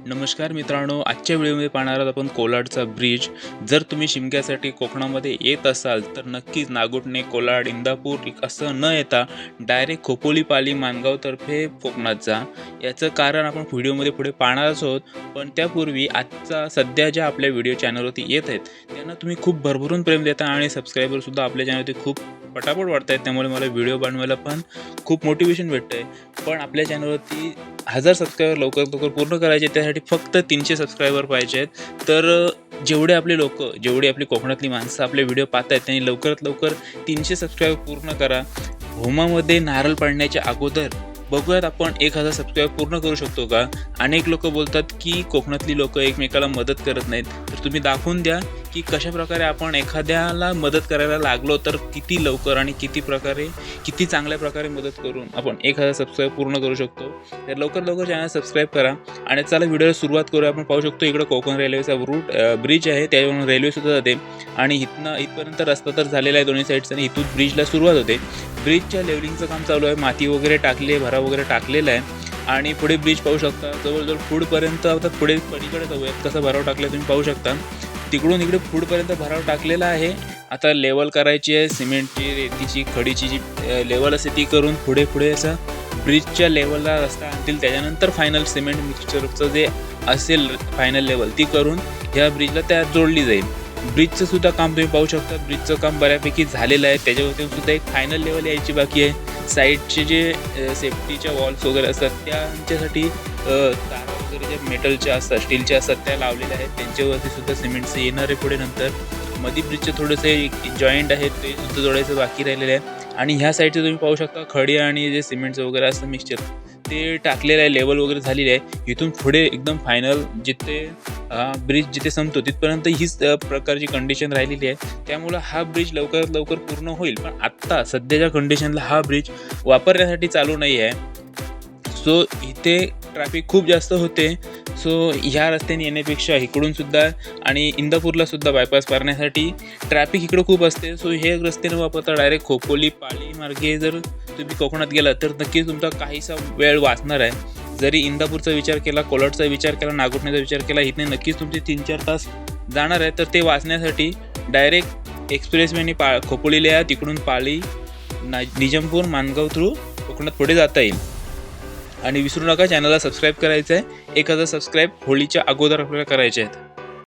नमस्कार मित्रांनो, आजच्या व्हिडिओमध्ये पाहणार आहोत आपण कोलाडचा ब्रिज। जर तुम्ही शिमग्यासाठी कोकणामध्ये येत असाल तर नक्कीच नागोठणे, कोलाड, इंदापूर असं न येता डायरेक्ट खोपोली, पाली, माणगाव तर्फे कोकणात जा। याचं कारण आपण व्हिडिओमध्ये पुढे पाहणारच आहोत, पण त्यापूर्वी आजचा सध्या ज्या आपल्या व्हिडिओ चॅनलवरती येत आहेत त्यांना तुम्ही खूप भरभरून प्रेम देता आणि सबस्क्रायबरसुद्धा आपल्या चॅनलवरती खूप पटापट वाढत आहेत, त्यामुळे मला व्हिडिओ बनवायला पण खूप मोटिवेशन भेटतं आहे। पण आपल्या चॅनलवरती 1000 सबस्क्रायबर लवकर पूर्ण करायचे, त्यासाठी फक्त 300 सबस्क्रायबर पाहिजे आहेत। तर जेवढे आपली कोकणातली माणसं आपले व्हिडिओ पाहत आहेत त्यांनी लवकरात लवकर 300 सबस्क्रायबर पूर्ण करा। होमामध्ये नारळ पाडण्याच्या अगोदर बघूयात आपण 1000 सबस्क्रायबर पूर्ण करू शकतो का। अनेक लोक बोलतात की कोकणातली लोक एकमेकाला मदत करत नाहीत, तर तुम्ही दाखवून द्या की कशा प्रकारे आपण एखाद्याला मदत करायला लागलो तर किती लवकर आणि किती चांगल्या प्रकारे मदत करून आपण 1000 सबस्क्राईब पूर्ण करू शकतो। तर लवकर चॅनल सबस्क्राईब करा आणि चला व्हिडिओला सुरुवात करूया। आपण पाहू शकतो इकडे कोकण रेल्वेचा ब्रिज आहे, त्यावरून रेल्वे सुद्धा जाते आणि इथपर्यंत रस्ता तर झालेला आहे दोन्ही साईडचा आणि इथून ब्रिजला सुरुवात होते। ब्रिजच्या लेवलिंगचं काम चालू आहे, माती वगैरे टाकली, भराव वगैरे टाकलेला आहे आणि पुढे ब्रिज पाहू शकता जवळजवळ फूडपर्यंत। आता पुढे पलीकडे जाऊयात, कसं भराव टाकलं तुम्ही पाहू शकता। तिकडून इकडे फूडपर्यंत भराव टाकलेला आहे। आता लेवल करायची आहे, सिमेंटची, रेतीची, खडीची जी लेवल असते ती करून पुढे असं ब्रिजच्या लेवलला रस्ता आणतील। त्याच्यानंतर फायनल सिमेंट मिक्सचरचं जे असेल फायनल लेवल ती करून ह्या ब्रिजला त्यात जोडली जाईल। ब्रिजचं सुद्धा काम तुम्ही पाहू शकता, ब्रिजचं काम बऱ्यापैकी झालेलं आहे, त्याच्यावरती सुद्धा एक फायनल लेवल यायची बाकी आहे। साईडचे जे सेफ्टीच्या वॉल्स वगैरे असतात त्यांच्यासाठी तारा वगैरे जे मेटलच्या असतात, स्टीलच्या असतात त्या लावलेल्या आहेत, त्यांच्यावरती सुद्धा सिमेंटचं येणार आहे पुढे। नंतर मध्ये ब्रिजचे थोडेसे जॉईंट आहेत ते सुद्धा जोडायचं बाकी राहिलेलं आहे आणि ह्या साईडचे तुम्ही पाहू शकता खडी आणि जे सिमेंटचं वगैरे असतं मिक्सचर ते टाकलेलं आहे, लेवल वगैरे झालेली आहे। इथून पुढे एकदम फायनल ब्रिज जिथे संपतो तिथपर्यंत हीच प्रकारची कंडिशन राहिलेली आहे, त्यामुळं हा ब्रिज लवकरात लवकर पूर्ण होईल। पण आत्ता सध्याच्या कंडिशनला हा ब्रिज वापरण्यासाठी चालू नाही आहे, सो इथे ट्रॅफिक खूप जास्त होते। सो ह्या रस्त्याने येण्यापेक्षा इकडून सुद्धा आणि इंदापूरला सुद्धा बायपास मारण्यासाठी ट्रॅफिक इकडं खूप असते, सो हे रस्त्याने वापरता डायरेक्ट खोपोली, पाली मार्गे जर तुम्ही कोकणात गेला तर नक्कीच तुमचा काहीसा वेळ वाचणार आहे। जरी इंदापूरचा विचार केला, कोलाडचा विचार केला, नागोठण्याचा विचार केला, इथे नक्कीच तुमचे 3-4 तास जाणार आहे। तर ते वाचण्यासाठी डायरेक्ट एक्सप्रेसवेने खोपोलीला या, तिकडून पाली, निजामपूर, माणगाव थ्रू कोकणात पुढे जाता येईल। आणि विसरू नका चॅनलला सबस्क्राईब करायचं आहे, 1000 सबस्क्राईब होळीच्या अगोदर आपल्याला करायचे आहेत।